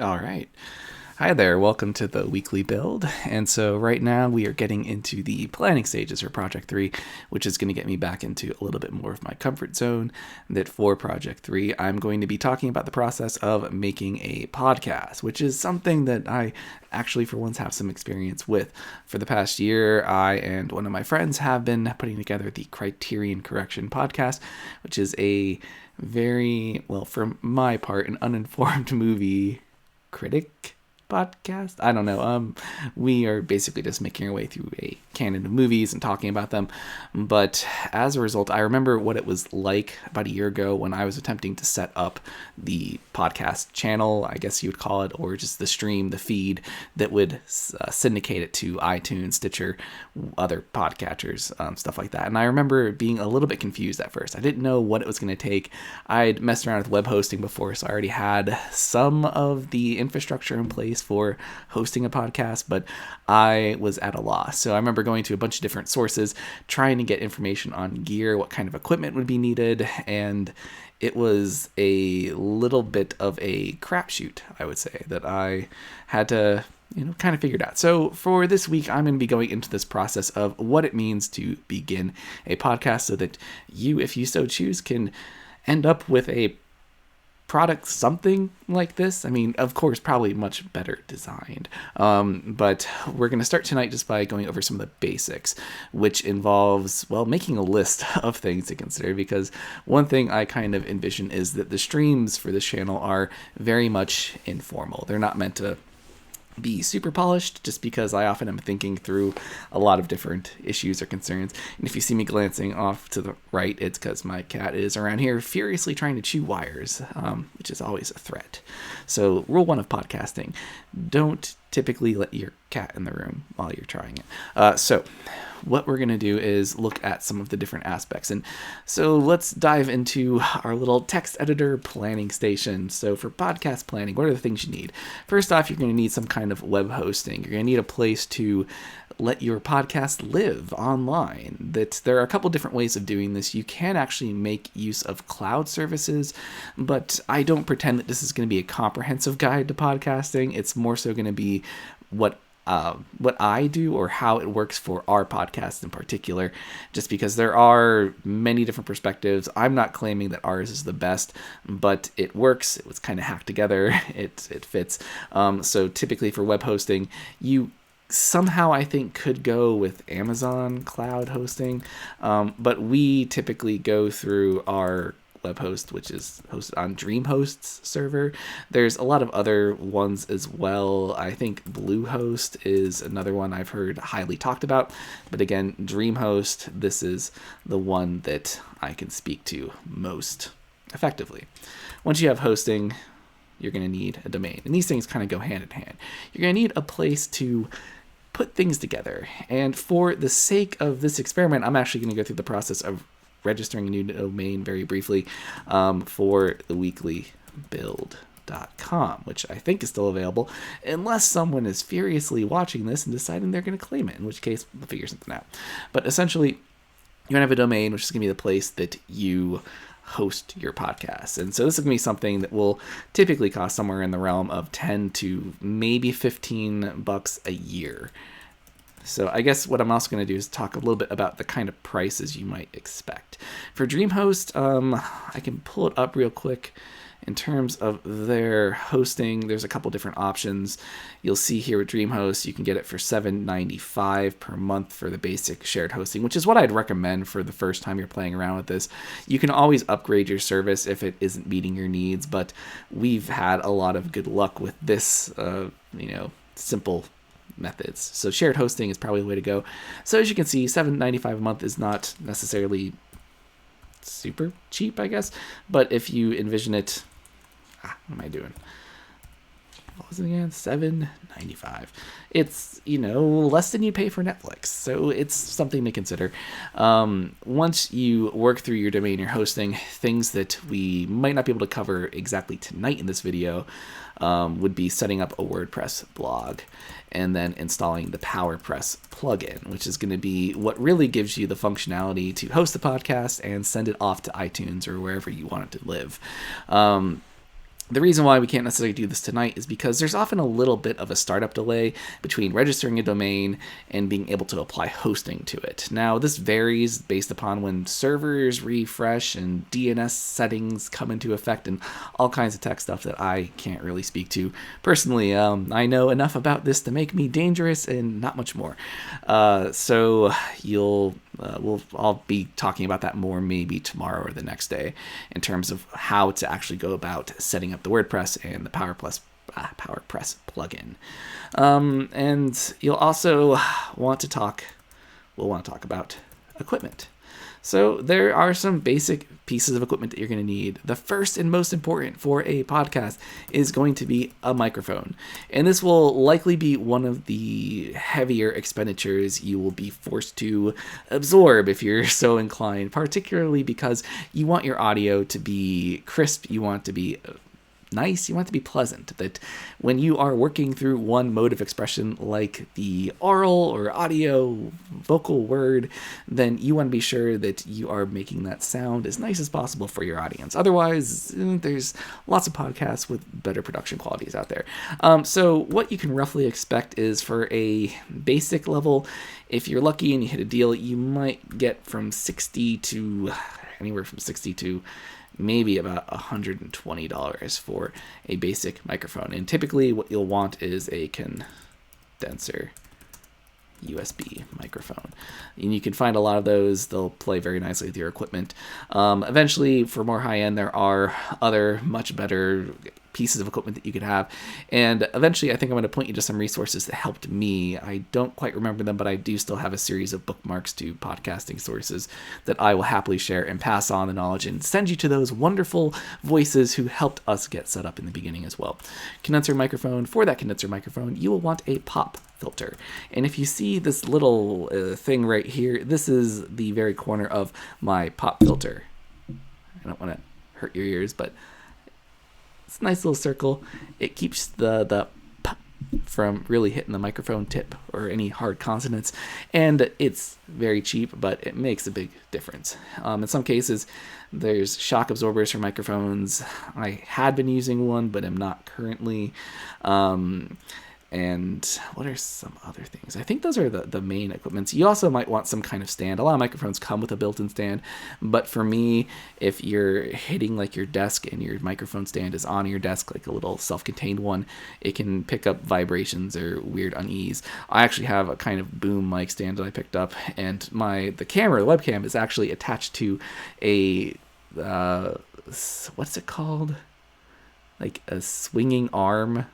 All right. Hi there, welcome to the weekly build. And so right now we are getting into the planning stages for Project 3, which is going to get me back into a little bit more of my comfort zone. That for Project 3, I'm going to be talking about the process of making a podcast, which is something that I actually for once have some experience with. For the past year, I and one of my friends have been putting together the Criterion Correction podcast, which is a very, well, for my part, an uninformed movie critic podcast. I don't know. We are basically just making our way through a canon of movies and talking about them. But as a result, I remember what it was like about a year ago when I was attempting to set up the podcast channel, I guess you would call it, or just the stream, the feed that would syndicate it to iTunes, Stitcher, other podcatchers, stuff like that. And I remember being a little bit confused at first. I didn't know what it was going to take. I'd messed around with web hosting before, so I already had some of the infrastructure in place for hosting a podcast, but I was at a loss. So I remember going to a bunch of different sources, trying to get information on gear, what kind of equipment would be needed, and it was a little bit of a crapshoot, I would say, that I had to kind of figured out. So for this week, I'm going to be going into this process of what it means to begin a podcast so that you, if you so choose, can end up with a product something like this. I mean, of course, probably much better designed. But we're going to start tonight just by going over some of the basics, which involves, well, making a list of things to consider, because one thing I kind of envision is that the streams for this channel are very much informal. They're not meant to be super polished, just because I often am thinking through a lot of different issues or concerns. And if you see me glancing off to the right, it's because my cat is around here furiously trying to chew wires, which is always a threat. So rule 1 of podcasting, don't typically let your cat in the room while you're trying it. So what we're going to do is look at some of the different aspects. And so let's dive into our little text editor planning station. So for podcast planning, what are the things you need? First off, you're going to need some kind of web hosting. You're going to need a place to let your podcast live online. That there are a couple different ways of doing this. You can actually make use of cloud services, but I don't pretend that this is going to be a comprehensive guide to podcasting. It's more so going to be what I do or how it works for our podcast in particular, just because there are many different perspectives. I'm not claiming that ours is the best, but it works. It was kind of hacked together. It fits. So typically for web hosting, you somehow I think could go with Amazon cloud hosting, but we typically go through our web host, which is hosted on DreamHost's server. There's a lot of other ones as well. I think Bluehost is another one I've heard highly talked about, but again, DreamHost, this is the one that I can speak to most effectively. Once you have hosting, you're going to need a domain, and these things kind of go hand in hand. You're going to need a place to put things together, and for the sake of this experiment, I'm actually going to go through the process of registering a new domain very briefly for the weeklybuild.com, which I think is still available, unless someone is furiously watching this and deciding they're going to claim it, in which case we'll figure something out. But essentially, you're going to have a domain, which is going to be the place that you host your podcast. And so this is going to be something that will typically cost somewhere in the realm of 10 to maybe $15 a year. So I guess what I'm also going to do is talk a little bit about the kind of prices you might expect. For DreamHost, I can pull it up real quick. In terms of their hosting, there's a couple different options. You'll see here with DreamHost, you can get it for $7.95 per month for the basic shared hosting, which is what I'd recommend for the first time you're playing around with this. You can always upgrade your service if it isn't meeting your needs, but we've had a lot of good luck with this, simple methods. So shared hosting is probably the way to go. So as you can see, $7.95 a month is not necessarily super cheap, I guess. But if you envision it, what am I doing? What was it again? $7.95. It's, less than you pay for Netflix. So it's something to consider. Once you work through your domain you're hosting, things that we might not be able to cover exactly tonight in this video would be setting up a WordPress blog and then installing the PowerPress plugin, which is going to be what really gives you the functionality to host the podcast and send it off to iTunes or wherever you want it to live. The reason why we can't necessarily do this tonight is because there's often a little bit of a startup delay between registering a domain and being able to apply hosting to it. Now, this varies based upon when servers refresh and DNS settings come into effect and all kinds of tech stuff that I can't really speak to. Personally, I know enough about this to make me dangerous and not much more. So I'll be talking about that more maybe tomorrow or the next day in terms of how to actually go about setting up the WordPress and the PowerPress plugin. And you'll also want to talk about equipment. So there are some basic pieces of equipment that you're going to need. The first and most important for a podcast is going to be a microphone. And this will likely be one of the heavier expenditures you will be forced to absorb if you're so inclined, particularly because you want your audio to be crisp, you want it to be nice, you want it to be pleasant, that when you are working through one mode of expression like the oral or audio vocal word, then you want to be sure that you are making that sound as nice as possible for your audience. Otherwise, there's lots of podcasts with better production qualities out there. So what you can roughly expect is for a basic level, if you're lucky and you hit a deal, you might get from 60 to anywhere from 60 to maybe about $120 for a basic microphone. And typically what you'll want is a condenser USB microphone. And you can find a lot of those. They'll play very nicely with your equipment. Eventually, for more high-end, there are other much better pieces of equipment that you could have. And eventually, I think I'm going to point you to some resources that helped me. I don't quite remember them, but I do still have a series of bookmarks to podcasting sources that I will happily share and pass on the knowledge and send you to those wonderful voices who helped us get set up in the beginning as well. Condenser microphone. For that condenser microphone, you will want a pop filter. And if you see this little thing right here, this is the very corner of my pop filter. I don't want to hurt your ears, but it's a nice little circle. It keeps the p from really hitting the microphone tip or any hard consonants. And it's very cheap, but it makes a big difference. In some cases, there's shock absorbers for microphones. I had been using one, but am not currently. And what are some other things? I think those are the main equipments. You also might want some kind of stand. A lot of microphones come with a built-in stand, but for me, if you're hitting like your desk and your microphone stand is on your desk, like a little self-contained one, it can pick up vibrations or weird unease. I actually have a kind of boom mic stand that I picked up, and the webcam is actually attached to a what's it called? Like a swinging arm.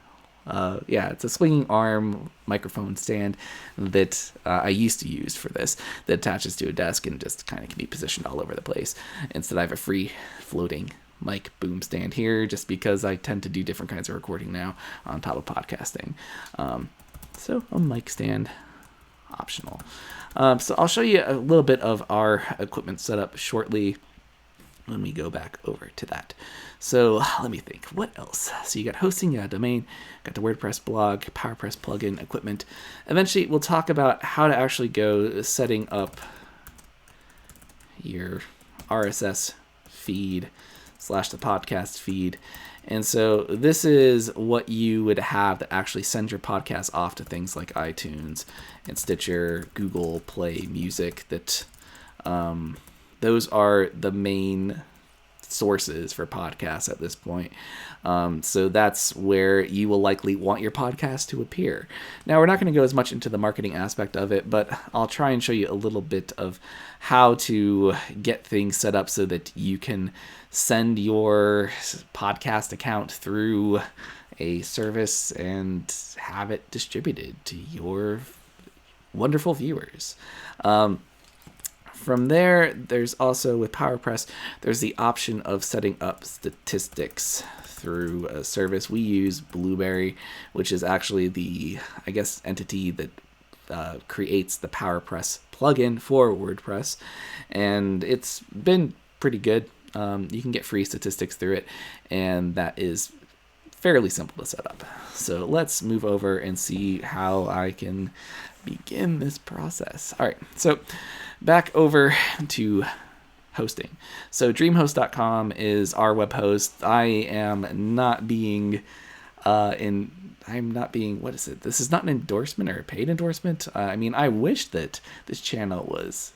It's a swinging arm microphone stand that I used to use for this, that attaches to a desk and just kind of can be positioned all over the place. Instead, I have a free floating mic boom stand here just because I tend to do different kinds of recording now on top of podcasting. So a mic stand, optional. So I'll show you a little bit of our equipment setup shortly when we go back over to that. So let me think, what else? So you got hosting, you got domain, got the WordPress blog, PowerPress plugin, equipment. Eventually we'll talk about how to actually go setting up your RSS feed / the podcast feed. And so this is what you would have to actually send your podcast off to things like iTunes and Stitcher, Google Play Music. Those are the main sources for podcasts at this point. So that's where you will likely want your podcast to appear. Now, we're not going to go as much into the marketing aspect of it, but I'll try and show you a little bit of how to get things set up so that you can send your podcast account through a service and have it distributed to your wonderful viewers. From there, there's also with PowerPress, there's the option of setting up statistics through a service. We use Blueberry, which is actually the, entity that creates the PowerPress plugin for WordPress. And it's been pretty good. You can get free statistics through it, and that is fairly simple to set up. So let's move over and see how I can begin this process. All right, so back over to hosting. So DreamHost.com is our web host. I'm not being what is it? This is not an endorsement or a paid endorsement. I mean, I wish that this channel was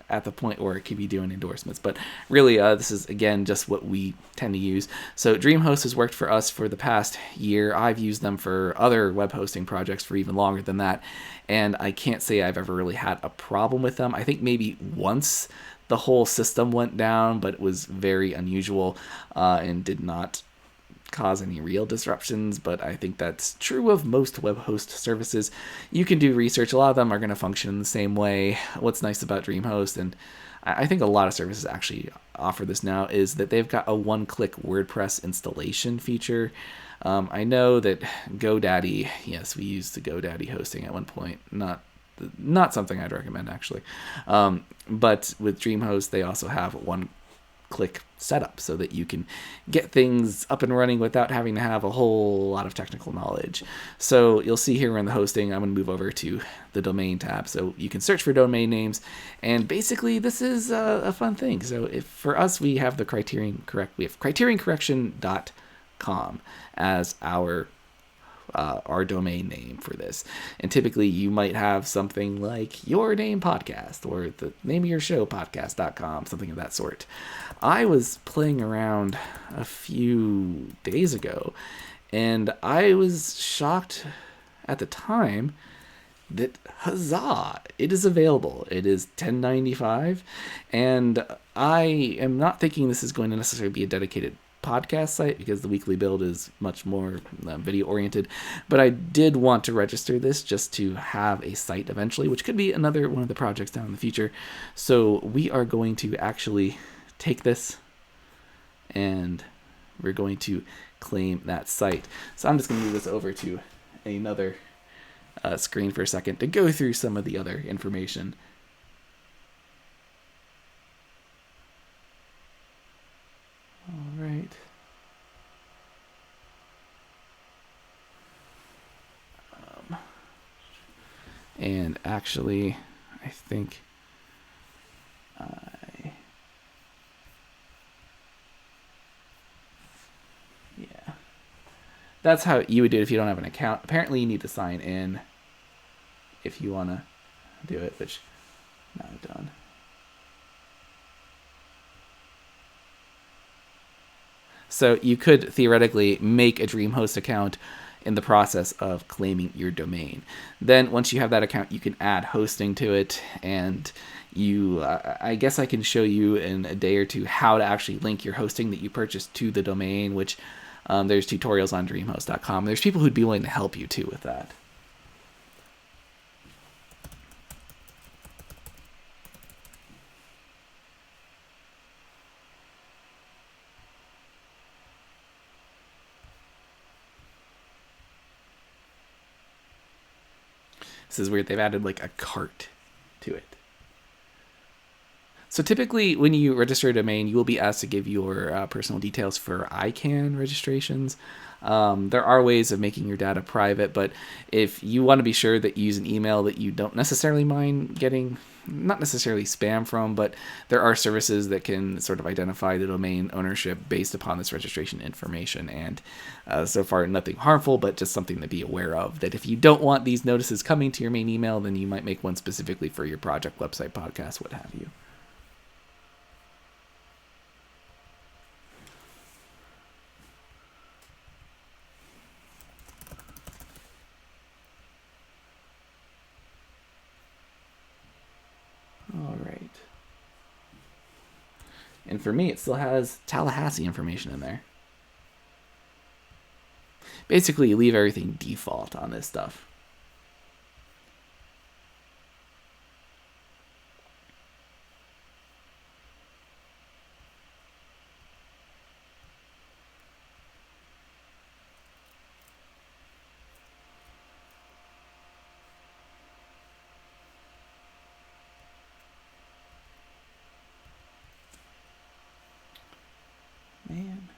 at the point where it could be doing endorsements, but really this is again just what we tend to use. So DreamHost has worked for us for the past year. I've used them for other web hosting projects for even longer than that, and I can't say I've ever really had a problem with them. I think maybe once the whole system went down, but it was very unusual and did not cause any real disruptions, but I think that's true of most web host services. You can do research. A lot of them are going to function in the same way. What's nice about DreamHost, and I think a lot of services actually offer this now, is that they've got a one-click WordPress installation feature. I know that GoDaddy, yes, we used the GoDaddy hosting at one point, not something I'd recommend actually. But with DreamHost, they also have one-click setup so that you can get things up and running without having to have a whole lot of technical knowledge. So you'll see here in the hosting, I'm going to move over to the domain tab. So you can search for domain names, and basically this is a fun thing. So if for us, we have CriterionCorrection.com as our domain name for this. And typically you might have something like Your Name Podcast or the Name of Your Show Podcast.com, something of that sort. I was playing around a few days ago, and I was shocked at the time that huzzah, it is available. It is $10.95, and I am not thinking this is going to necessarily be a dedicated podcast site because the Weekly Build is much more video oriented, but I did want to register this just to have a site eventually, which could be another one of the projects down in the future. So we are going to actually take this and we're going to claim that site. So I'm just going to move this over to another screen for a second to go through some of the other information. All right. And actually, I think that's how you would do it if you don't have an account. Apparently, you need to sign in if you want to do it, which now I've done. So you could theoretically make a DreamHost account in the process of claiming your domain. Then once you have that account, you can add hosting to it, and I guess I can show you in a day or two how to actually link your hosting that you purchased to the domain, which there's tutorials on DreamHost.com. There's people who'd be willing to help you too with that. This is weird. They've added like a cart to it. So typically when you register a domain, you will be asked to give your personal details for ICANN registrations. There are ways of making your data private, but if you want to be sure that you use an email that you don't necessarily mind getting, not necessarily spam from, but there are services that can sort of identify the domain ownership based upon this registration information. And so far, nothing harmful, but just something to be aware of, that if you don't want these notices coming to your main email, then you might make one specifically for your project, website, podcast, what have you. All right. And for me, it still has Tallahassee information in there. Basically, you leave everything default on this stuff. Man.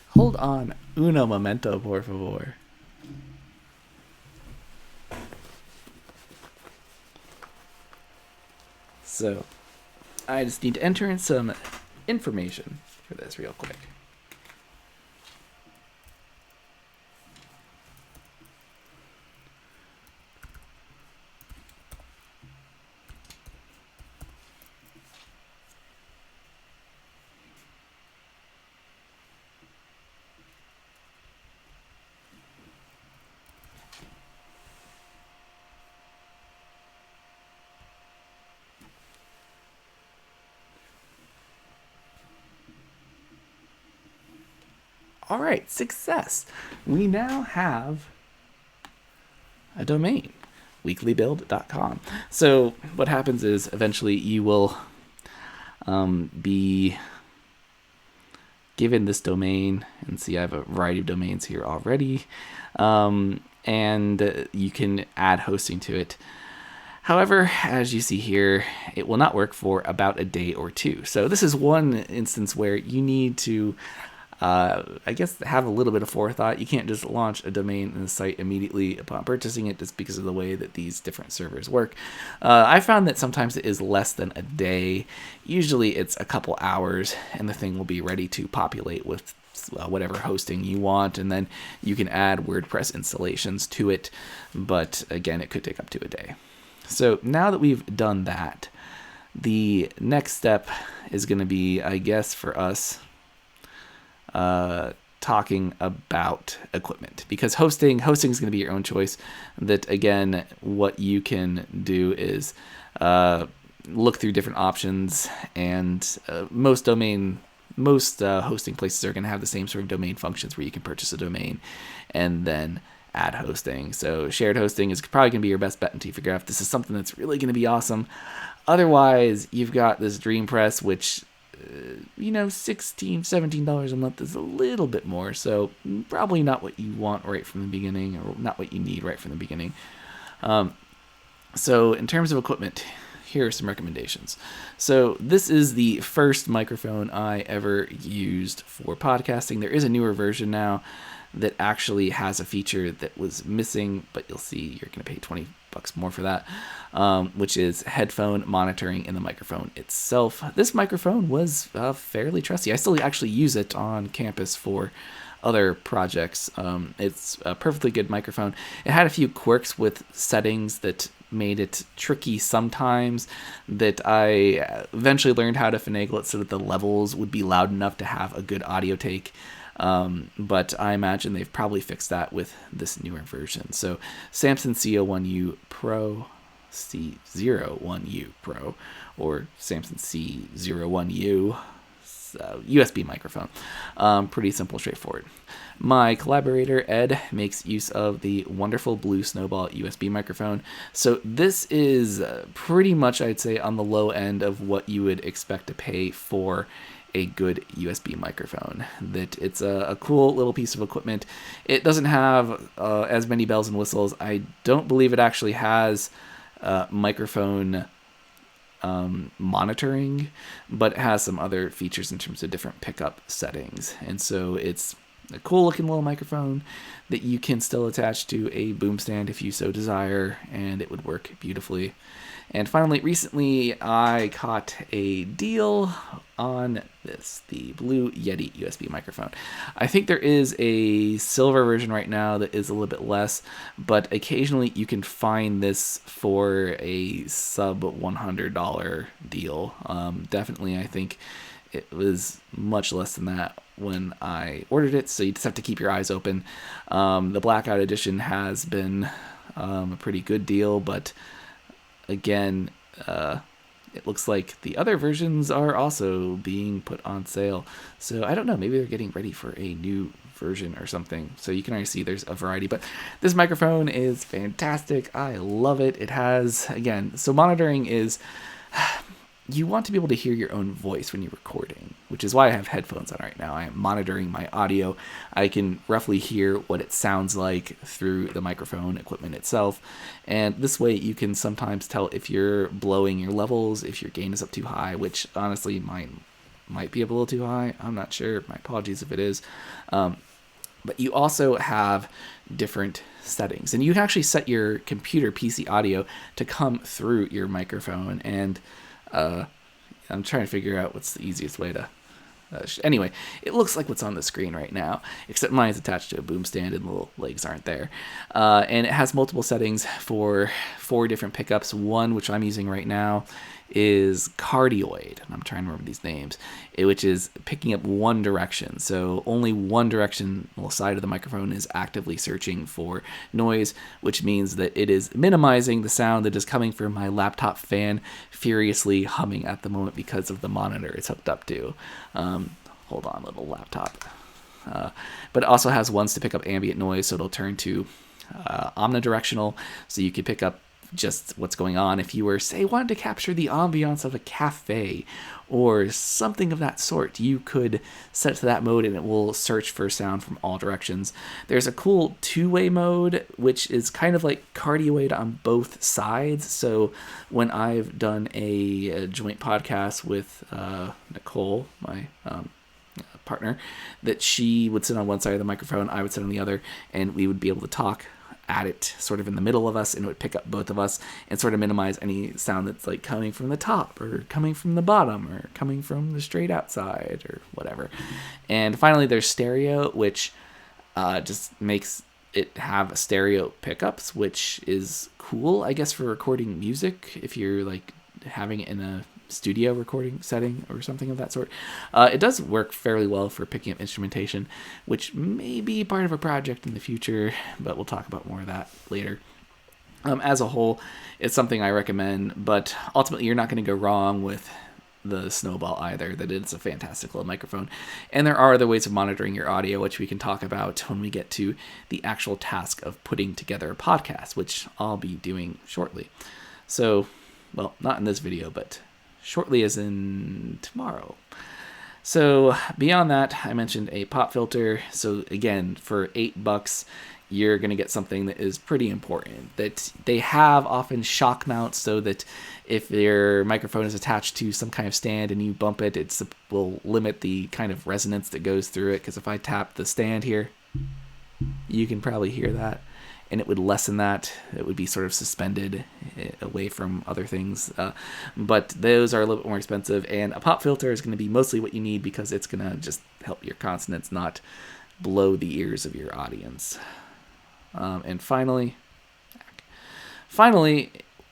Hold on. Uno momento, por favor. So I just need to enter in some information for this real quick. All right, success. We now have a domain, weeklybuild.com. So what happens is eventually you will be given this domain, and see I have a variety of domains here already, and you can add hosting to it. However, as you see here, it will not work for about a day or two. So this is one instance where you need to I guess have a little bit of forethought. You can't just launch a domain and a site immediately upon purchasing it, just because of the way that these different servers work. I found that sometimes it is less than a day. Usually it's a couple hours, and the thing will be ready to populate with whatever hosting you want, and then you can add WordPress installations to it. But again, it could take up to a day. So now that we've done that, the next step is going to be, I guess, for us, talking about equipment, because hosting is going to be your own choice. That again, what you can do is look through different options, and most hosting places are going to have the same sort of domain functions where you can purchase a domain and then add hosting. So shared hosting is probably going to be your best bet until you figure out if this is something that's really going to be awesome. Otherwise, you've got this DreamPress, which $16, $17 a month is a little bit more, so probably not what you want right from the beginning, or not what you need right from the beginning. So in terms of equipment, here are some recommendations. So this is the first microphone I ever used for podcasting. There is a newer version now that actually has a feature that was missing, but you'll see you're going to pay $20 more for that, which is headphone monitoring in the microphone itself. This microphone was fairly trusty. I still actually use it on campus for other projects. It's a perfectly good microphone. It had a few quirks with settings that made it tricky sometimes, that I eventually learned how to finagle it so that the levels would be loud enough to have a good audio take. But I imagine they've probably fixed that with this newer version. So Samson C01U Pro, C01U Pro, or Samson C01U USB microphone. Pretty simple, straightforward. My collaborator, Ed, makes use of the wonderful Blue Snowball USB microphone. So this is pretty much, I'd say, on the low end of what you would expect to pay for a good USB microphone. That it's a cool little piece of equipment. It doesn't have as many bells and whistles. I don't believe it actually has microphone monitoring, but it has some other features in terms of different pickup settings. And so it's a cool looking little microphone that you can still attach to a boom stand if you so desire, and it would work beautifully. And finally, recently I caught a deal on this, the Blue Yeti USB microphone. I think there is a silver version right now that is a little bit less, but occasionally you can find this for a sub $100 deal. Definitely, I think it was much less than that when I ordered it, so you just have to keep your eyes open. The Blackout Edition has been a pretty good deal, but again, it looks like the other versions are also being put on sale. So I don't know, maybe they're getting ready for a new version or something. So you can already see there's a variety, but this microphone is fantastic. I love it. It has, again, so monitoring is, you want to be able to hear your own voice when you're recording, which is why I have headphones on right now. I am monitoring my audio. I can roughly hear what it sounds like through the microphone equipment itself. And this way you can sometimes tell if you're blowing your levels, if your gain is up too high, which honestly mine might be a little too high. I'm not sure. My apologies if it is. But you also have different settings, and you can actually set your computer PC audio to come through your microphone. And I'm trying to figure out what's the easiest way to. Anyway, it looks like what's on the screen right now, except mine is attached to a boom stand and the little legs aren't there. And it has multiple settings for 4 different pickups. One, which I'm using right now, is cardioid, and I'm trying to remember these names, which is picking up one direction. So only one direction side of the microphone is actively searching for noise, which means that it is minimizing the sound that is coming from my laptop fan furiously humming at the moment because of the monitor it's hooked up to. Hold on, little laptop. But it also has ones to pick up ambient noise, so it'll turn to omnidirectional, so you can pick up just what's going on. If you were, say, wanted to capture the ambiance of a cafe or something of that sort, you could set it to that mode and it will search for sound from all directions. There's a cool 2-way mode, which is kind of like cardioid on both sides. So when I've done a joint podcast with Nicole, my partner, that she would sit on one side of the microphone, I would sit on the other, and we would be able to talk at it sort of in the middle of us, and it would pick up both of us and sort of minimize any sound that's like coming from the top or coming from the bottom or coming from the straight outside or whatever. And finally, there's stereo, which just makes it have stereo pickups, which is cool, I guess, for recording music if you're like having it in a studio recording setting or something of that sort. It does work fairly well for picking up instrumentation, which may be part of a project in the future, but we'll talk about more of that later. As a whole, it's something I recommend, but ultimately you're not going to go wrong with the Snowball either, that it's a fantastic little microphone. And there are other ways of monitoring your audio, which we can talk about when we get to the actual task of putting together a podcast, which I'll be doing shortly. So, well, not in this video, but shortly as in tomorrow. So beyond that, I mentioned a pop filter. So again, for $8, you're going to get something that is pretty important. That they have often shock mounts, so that if your microphone is attached to some kind of stand and you bump it, it will limit the kind of resonance that goes through it. Because if I tap the stand here, you can probably hear that, and it would lessen that. It would be sort of suspended away from other things. But those are a little bit more expensive, and a pop filter is going to be mostly what you need because it's going to just help your consonants not blow the ears of your audience. And finally,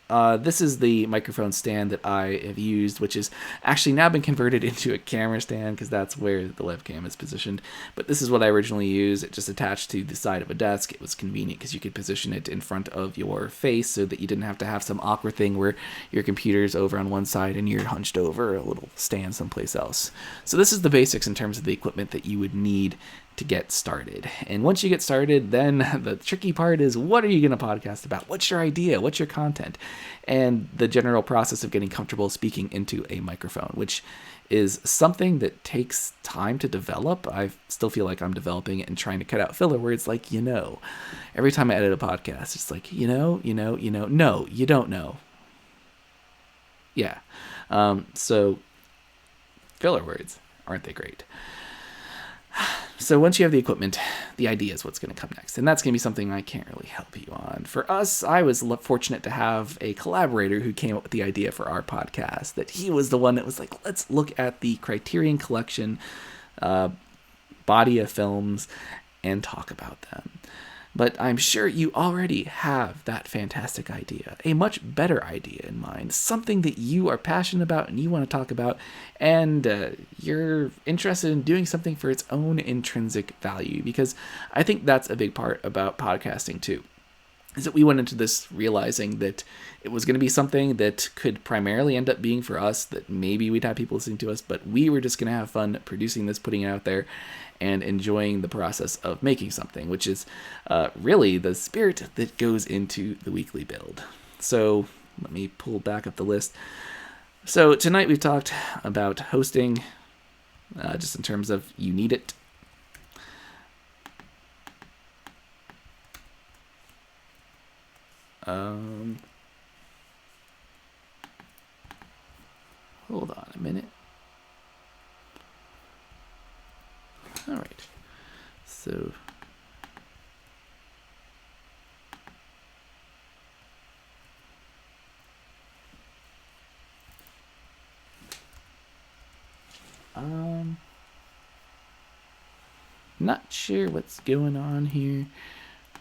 this is the microphone stand that I have used, which is actually now been converted into a camera stand because that's where the webcam is positioned. But this is what I originally used. It just attached to the side of a desk. It was convenient because you could position it in front of your face so that you didn't have to have some awkward thing where your computer's over on one side and you're hunched over a little stand someplace else. So this is the basics in terms of the equipment that you would need to get started. And once you get started, then the tricky part is, what are you going to podcast about? What's your idea? What's your content? And the general process of getting comfortable speaking into a microphone, which is something that takes time to develop. I still feel like I'm developing it and trying to cut out filler words like, every time I edit a podcast, it's like, no, you don't know. Yeah. So filler words, aren't they great? So once you have the equipment, the idea is what's going to come next. And that's going to be something I can't really help you on. For us, I was fortunate to have a collaborator who came up with the idea for our podcast. That he was the one that was like, let's look at the Criterion Collection body of films and talk about them. But I'm sure you already have that fantastic idea, a much better idea in mind, something that you are passionate about and you want to talk about, and you're interested in doing something for its own intrinsic value, because I think that's a big part about podcasting too, is that we went into this realizing that it was going to be something that could primarily end up being for us, that maybe we'd have people listening to us, but we were just going to have fun producing this, putting it out there, and enjoying the process of making something, which is really the spirit that goes into the weekly build. So let me pull back up the list. So tonight we've talked about hosting, just in terms of you need it. Hold on a minute. All right. So Um, Not sure what's going on here.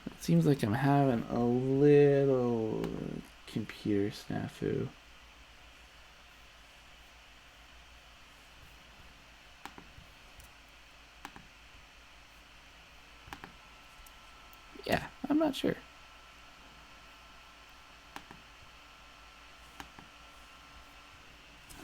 It seems like I'm having a little computer snafu. Yeah, I'm not sure.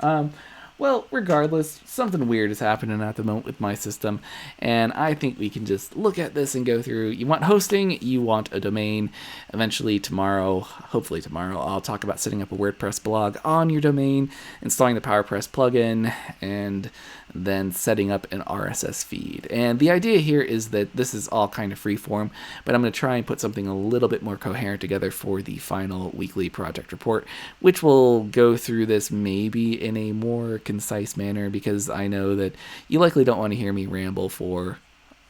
Um, well, regardless, something weird is happening at the moment with my system, and I think we can just look at this and go through. You want hosting, you want a domain. Eventually, tomorrow, hopefully tomorrow, I'll talk about setting up a WordPress blog on your domain, installing the PowerPress plugin, and then setting up an RSS feed. And the idea here is that this is all kind of free form, but I'm going to try and put something a little bit more coherent together for the final weekly project report, which will go through this maybe in a more concise manner, because I know that you likely don't want to hear me ramble for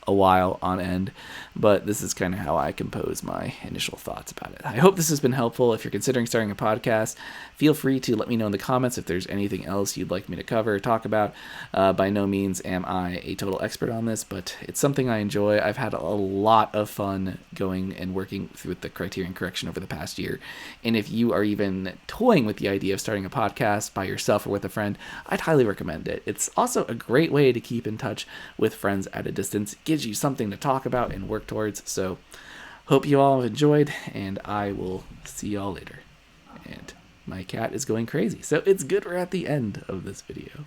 a while on end, but this is kind of how I compose my initial thoughts about it. I hope this has been helpful. If you're considering starting a podcast, feel free to let me know in the comments if there's anything else you'd like me to cover or talk about. By no means am I a total expert on this, but it's something I enjoy. I've had a lot of fun going and working with the Criterion Collection over the past year, and if you are even toying with the idea of starting a podcast by yourself or with a friend, I'd highly recommend it. It's also a great way to keep in touch with friends at a distance. It gives you something to talk about and work towards. So hope you all have enjoyed, and I will see y'all later. And my cat is going crazy, so it's good we're at the end of this video.